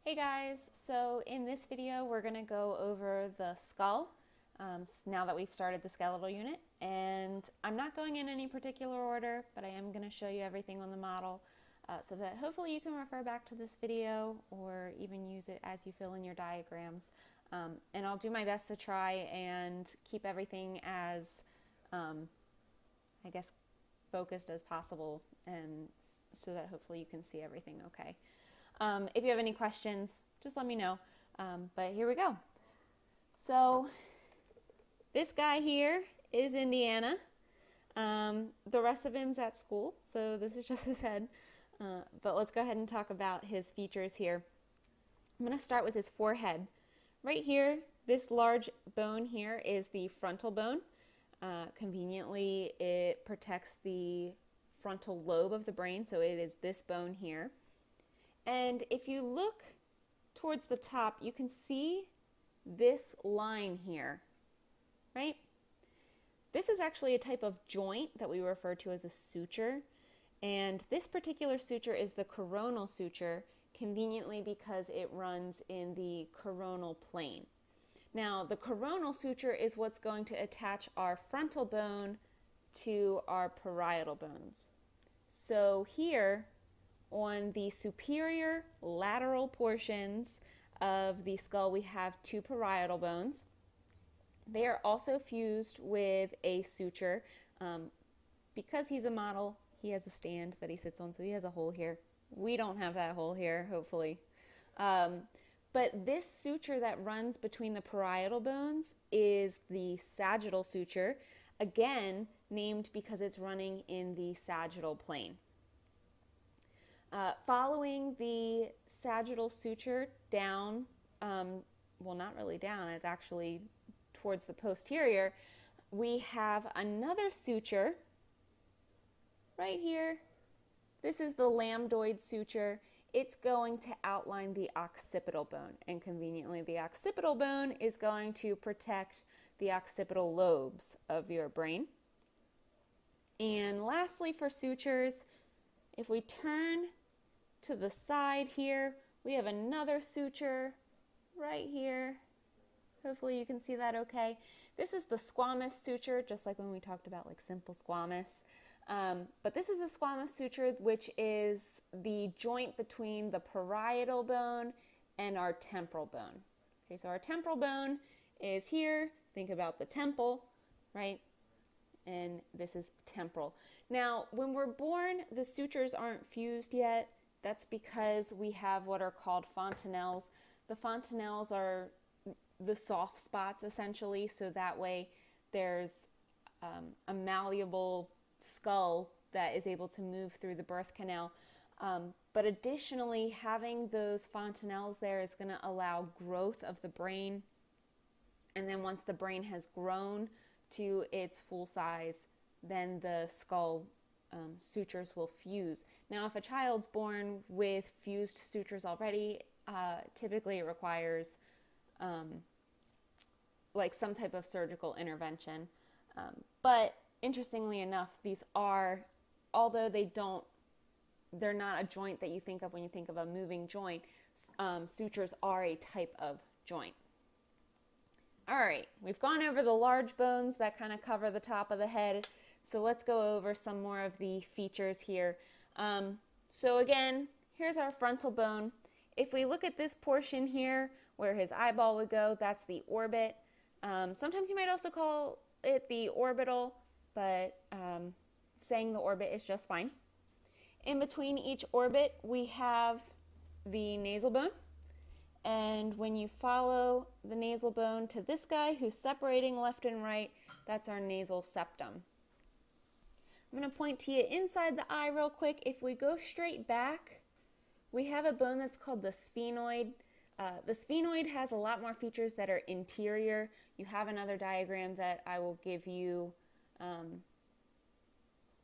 Hey guys, so in this video we're going to go over the skull now that we've started the skeletal unit, and I'm not going in any particular order, but I am going to show you everything on the model so that hopefully you can refer back to this video or even use it as you fill in your diagrams. And I'll do my best to try and keep everything as, I guess, focused as possible, and so that hopefully you can see everything okay. If you have any questions, just let me know. But here we go. So this guy here is Indiana. The rest of him's at school, so this is just his head. But let's go ahead and talk about his features here. I'm going to start with his forehead. Right here, this large bone here is the frontal bone. Conveniently, it protects the frontal lobe of the brain, so it is this bone here. And if you look towards the top, you can see this line here, right? This is actually a type of joint that we refer to as a suture. And this particular suture is the coronal suture, conveniently because it runs in the coronal plane. Now, the coronal suture is what's going to attach our frontal bone to our parietal bones. So here, on the superior lateral portions of the skull, we have two parietal bones. They are also fused with a suture. Because he's a model, he has a stand that he sits on, so he has a hole here. We don't have that hole here, hopefully. But this suture that runs between the parietal bones is the sagittal suture, again named because it's running in the sagittal plane. Following the sagittal suture down, well, not really down, it's actually towards the posterior, we have another suture right here. This is the lambdoid suture. It's going to outline the occipital bone, and conveniently the occipital bone is going to protect the occipital lobes of your brain. And lastly, for sutures, if we turn to the side here, we have another suture right here. Hopefully you can see that okay. This is the squamous suture, just like when we talked about like simple squamous. But this is the squamous suture, which is the joint between the parietal bone and our temporal bone. Okay, so our temporal bone is here. Think about the temple, right? And this is temporal. Now, when we're born, the sutures aren't fused yet. That's because we have what are called fontanelles. The fontanelles are the soft spots, essentially, so that way there's a malleable skull that is able to move through the birth canal. But additionally, having those fontanelles there is going to allow growth of the brain. And then once the brain has grown to its full size, then the skull sutures will fuse. Now, if a child's born with fused sutures already, typically it requires like some type of surgical intervention. But interestingly enough, these are, although they're not a joint that you think of when you think of a moving joint, sutures are a type of joint. All right, we've gone over the large bones that kind of cover the top of the head. So let's go over some more of the features here. So again, here's our frontal bone. If we look at this portion here where his eyeball would go, that's the orbit. Sometimes you might also call it the orbital, but saying the orbit is just fine. In between each orbit, we have the nasal bone. And when you follow the nasal bone to this guy who's separating left and right, that's our nasal septum. I'm going to point to you inside the eye real quick. If we go straight back, we have a bone that's called the sphenoid. The sphenoid has a lot more features that are interior. You have another diagram that I will give you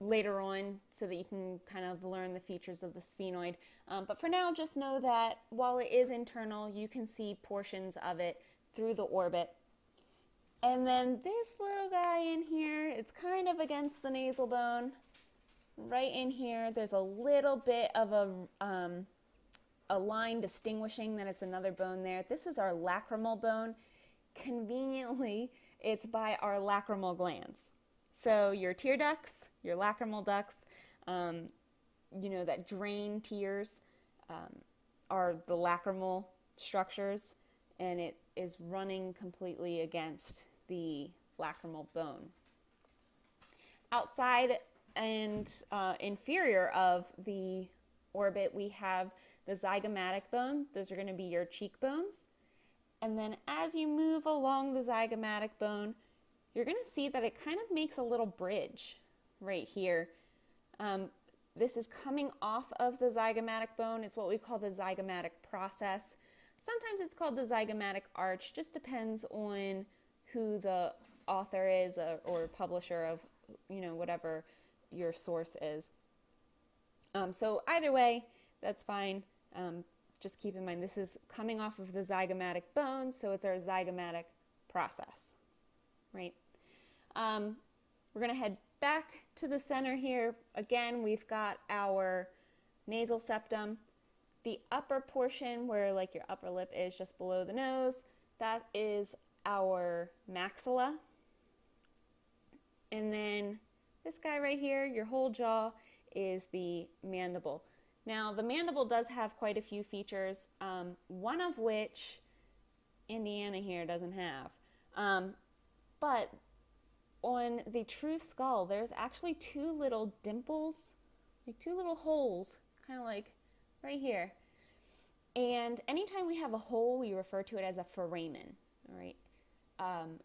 later on so that you can kind of learn the features of the sphenoid. But for now, just know that while it is internal, you can see portions of it through the orbit. And then this little guy in here, it's kind of against the nasal bone. Right in here, there's a little bit of a line distinguishing that it's another bone there. This is our lacrimal bone. Conveniently, it's by our lacrimal glands. So your tear ducts, your lacrimal ducts, that drain tears, are the lacrimal structures, and it is running completely against the lacrimal bone. Outside and inferior of the orbit, we have the zygomatic bone. Those are going to be your cheekbones. And then as you move along the zygomatic bone, you're going to see that it kind of makes a little bridge right here. This is coming off of the zygomatic bone. It's what we call the zygomatic process. Sometimes it's called the zygomatic arch. Just depends on who the author is or publisher of, whatever your source is. So either way, that's fine. Just keep in mind this is coming off of the zygomatic bone, so it's our zygomatic process, right? We're going to head back to the center here. Again, we've got our nasal septum. The upper portion where like your upper lip is just below the nose, that is our maxilla. And then this guy right here, your whole jaw, is the mandible. Now, the mandible does have quite a few features, one of which Indiana here doesn't have. But on the true skull, there's actually two little dimples, like two little holes, kind of like right here. And anytime we have a hole, we refer to it as a foramen, all right?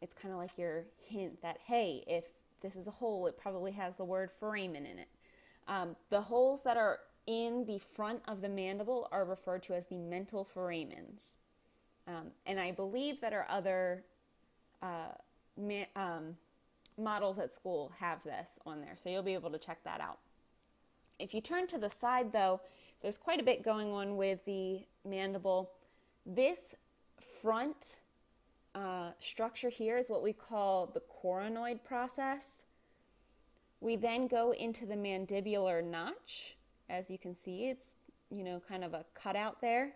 It's kind of like your hint that, hey, if this is a hole, it probably has the word foramen in it. The holes that are in the front of the mandible are referred to as the mental foramens. And I believe that our other models at school have this on there, so you'll be able to check that out. If you turn to the side, though, there's quite a bit going on with the mandible. This front structure here is what we call the coronoid process. We then go into the mandibular notch. As you can see, it's, kind of a cutout there.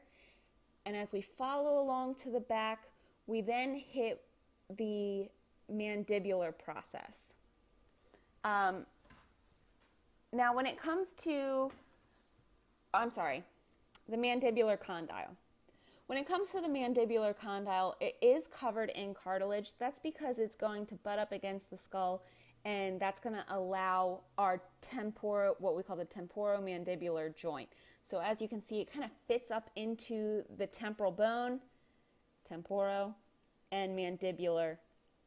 And as we follow along to the back, we then hit the mandibular process. Now, when it comes to, the mandibular condyle. When it comes to the mandibular condyle, it is covered in cartilage. That's because it's going to butt up against the skull, and that's going to allow our what we call the temporomandibular joint. So as you can see, it kind of fits up into the temporal bone, temporo, and mandibular,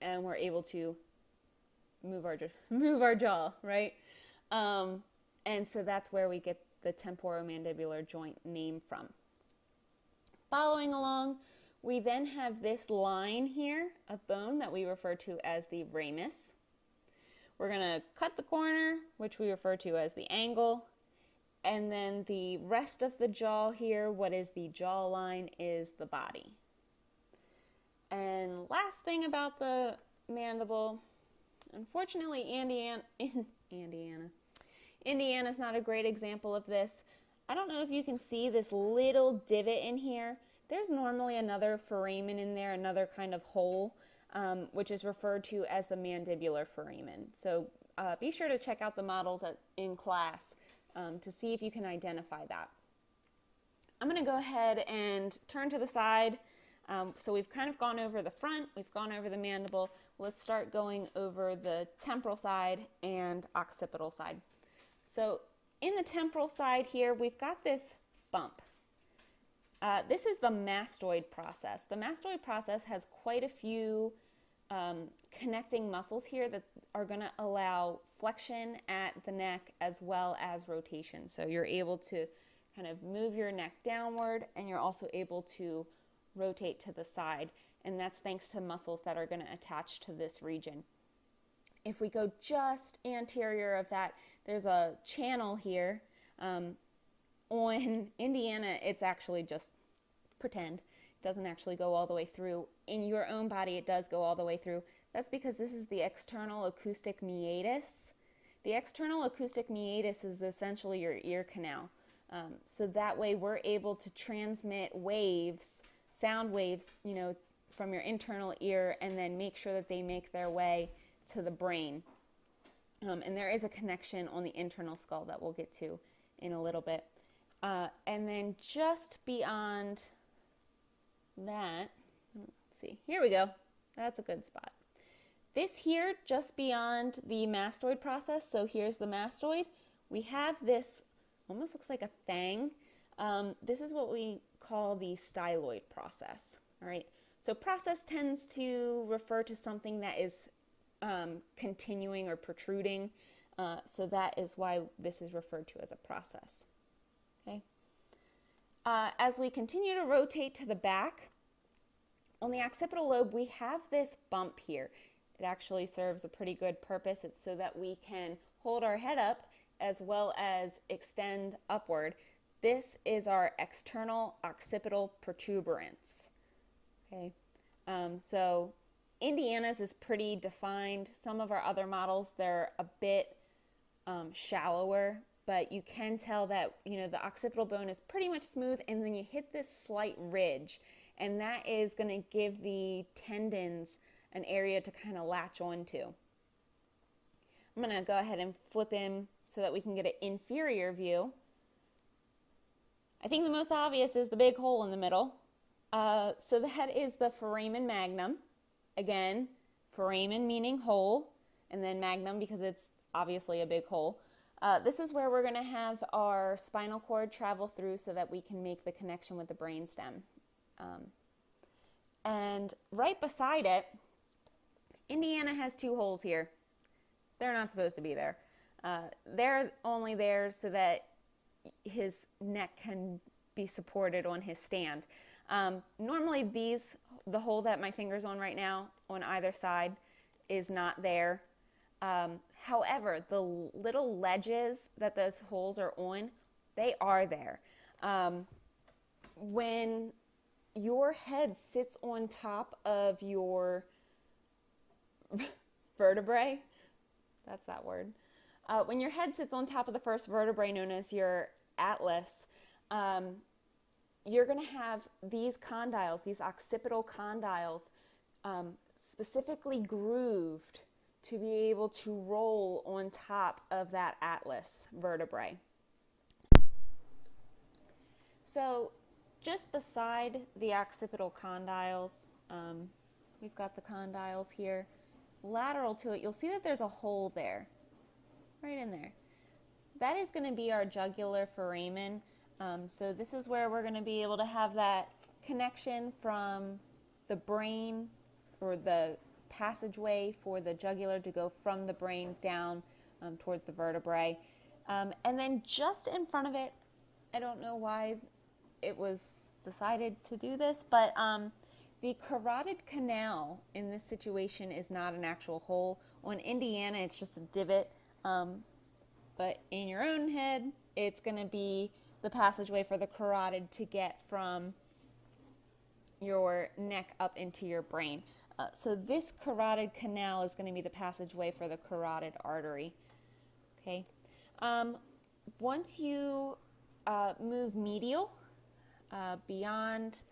and we're able to move our jaw, right? And so that's where we get the temporomandibular joint name from. Following along, we then have this line here of bone that we refer to as the ramus. We're going to cut the corner, which we refer to as the angle, and then the rest of the jaw here, what is the jawline, is the body. And last thing about the mandible, unfortunately, Indiana's not a great example of this. I don't know if you can see this little divot in here. There's normally another foramen in there, another kind of hole, which is referred to as the mandibular foramen. So be sure to check out the models in class to see if you can identify that. I'm going to go ahead and turn to the side. So we've kind of gone over the front, we've gone over the mandible. Let's start going over the temporal side and occipital side. So in the temporal side here, we've got this bump. This is the mastoid process. The mastoid process has quite a few connecting muscles here that are going to allow flexion at the neck as well as rotation. So you're able to kind of move your neck downward, and you're also able to rotate to the side, and that's thanks to muscles that are going to attach to this region. If we go just anterior of that, there's a channel here. On Indiana, it's actually just pretend. It doesn't actually go all the way through. In your own body, it does go all the way through. That's because this is the external acoustic meatus. The external acoustic meatus is essentially your ear canal. So that way we're able to transmit waves, sound waves, from your internal ear, and then make sure that they make their way to the brain. And there is a connection on the internal skull that we'll get to in a little bit. And then just beyond that, let's see, here we go. That's a good spot. This here, just beyond the mastoid process, so here's the mastoid, we have this, almost looks like a fang. This is what we call the styloid process, all right? So process tends to refer to something that is continuing or protruding, so that is why this is referred to as a process, okay? As we continue to rotate to the back, on the occipital lobe, we have this bump here. It actually serves a pretty good purpose. It's so that we can hold our head up as well as extend upward. This is our external occipital protuberance. Okay, so Indiana's is pretty defined. Some of our other models, they're a bit shallower, but you can tell that the occipital bone is pretty much smooth, and then you hit this slight ridge, and that is going to give the tendons an area to kind of latch onto. I'm going to go ahead and flip him so that we can get an inferior view. I think the most obvious is the big hole in the middle. So that is the foramen magnum. Again, foramen meaning hole, and then magnum because it's obviously a big hole. This is where we're going to have our spinal cord travel through so that we can make the connection with the brainstem. And right beside it, Indiana has two holes here. They're not supposed to be there. They're only there so that his neck can be supported on his stand. Normally the hole that my finger's on right now on either side is not there. However, the little ledges that those holes are on, they are there. When your head sits on top of your vertebrae, that's that word. When your head sits on top of the first vertebrae known as your atlas, you're going to have these condyles, these occipital condyles, specifically grooved to be able to roll on top of that atlas vertebrae. So just beside the occipital condyles, we've got the condyles here. Lateral to it, you'll see that there's a hole there, right in there. That is going to be our jugular foramen. So this is where we're going to be able to have that connection from the brain, or the passageway for the jugular to go from the brain down towards the vertebrae. And then just in front of it, I don't know why it was decided to do this, but the carotid canal in this situation is not an actual hole. On Indiana, it's just a divot, but in your own head, it's going to be the passageway for the carotid to get from your neck up into your brain. So this carotid canal is going to be the passageway for the carotid artery. Okay. Once you move medial beyond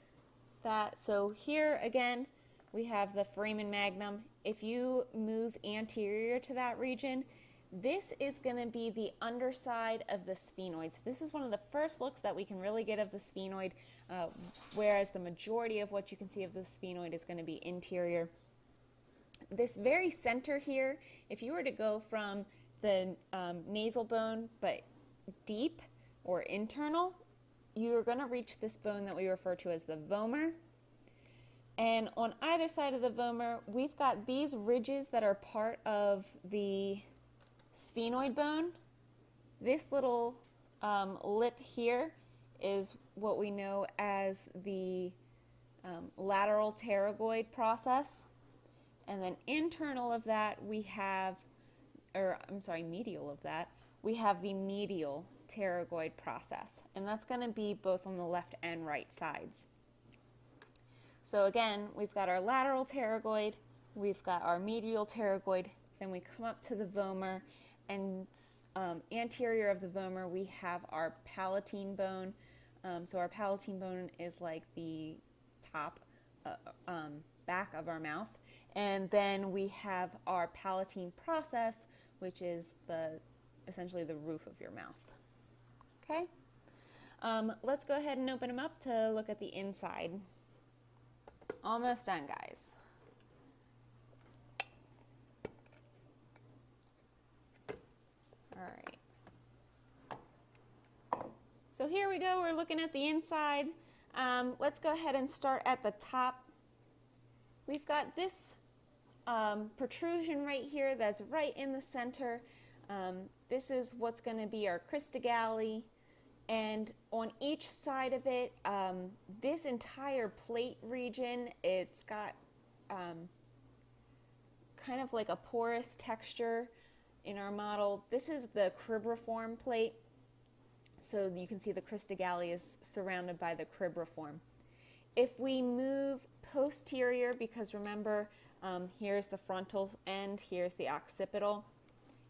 that, so here again we have the foramen magnum. If you move anterior to that region, this is going to be the underside of the sphenoid. So this is one of the first looks that we can really get of the sphenoid, whereas the majority of what you can see of the sphenoid is going to be interior. This very center here, if you were to go from the nasal bone but deep or internal, you are going to reach this bone that we refer to as the vomer. And on either side of the vomer, we've got these ridges that are part of the sphenoid bone. This little lip here is what we know as the lateral pterygoid process. And then internal of that we have, medial of that, we have the medial pterygoid process. And that's going to be both on the left and right sides. So again, we've got our lateral pterygoid, we've got our medial pterygoid, then we come up to the vomer, and anterior of the vomer, we have our palatine bone. So our palatine bone is like the top back of our mouth. And then we have our palatine process, which is essentially the roof of your mouth. Okay? Let's go ahead and open them up to look at the inside. Almost done, guys. All right. So here we go. We're looking at the inside. Let's go ahead and start at the top. We've got this protrusion right here that's right in the center. This is what's going to be our cristagalli. And on each side of it, this entire plate region, it's got kind of like a porous texture in our model. This is the cribriform plate. So you can see the cristagalli is surrounded by the cribriform. If we move posterior, because remember, here's the frontal end, here's the occipital.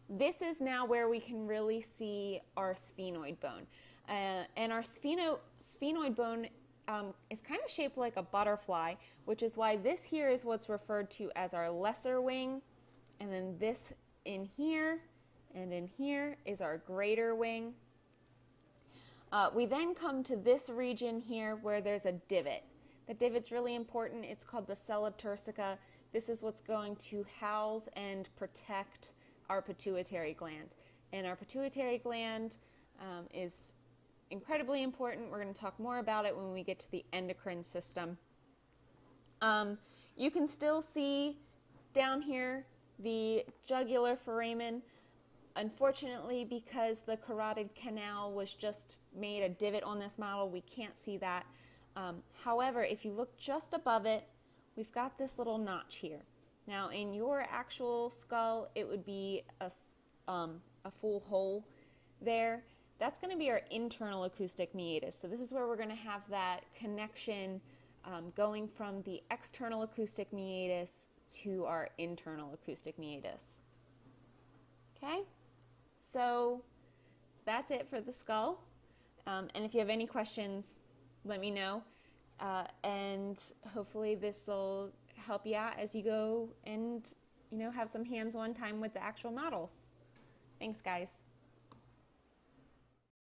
This is now where we can really see our sphenoid bone. And our sphenoid bone is kind of shaped like a butterfly, which is why this here is what's referred to as our lesser wing. And then this in here and in here is our greater wing. We then come to this region here where there's a divot. The divot's really important. It's called the sella turcica. This is what's going to house and protect our pituitary gland. And our pituitary gland is incredibly important. We're going to talk more about it when we get to the endocrine system. You can still see down here the jugular foramen. Unfortunately, because the carotid canal was just made a divot on this model, we can't see that. However, if you look just above it, we've got this little notch here. Now, in your actual skull, it would be a full hole there. That's going to be our internal acoustic meatus. So this is where we're going to have that connection going from the external acoustic meatus to our internal acoustic meatus. Okay? So that's it for the skull. And if you have any questions, let me know. And hopefully this will help you out as you go and have some hands-on time with the actual models. Thanks, guys.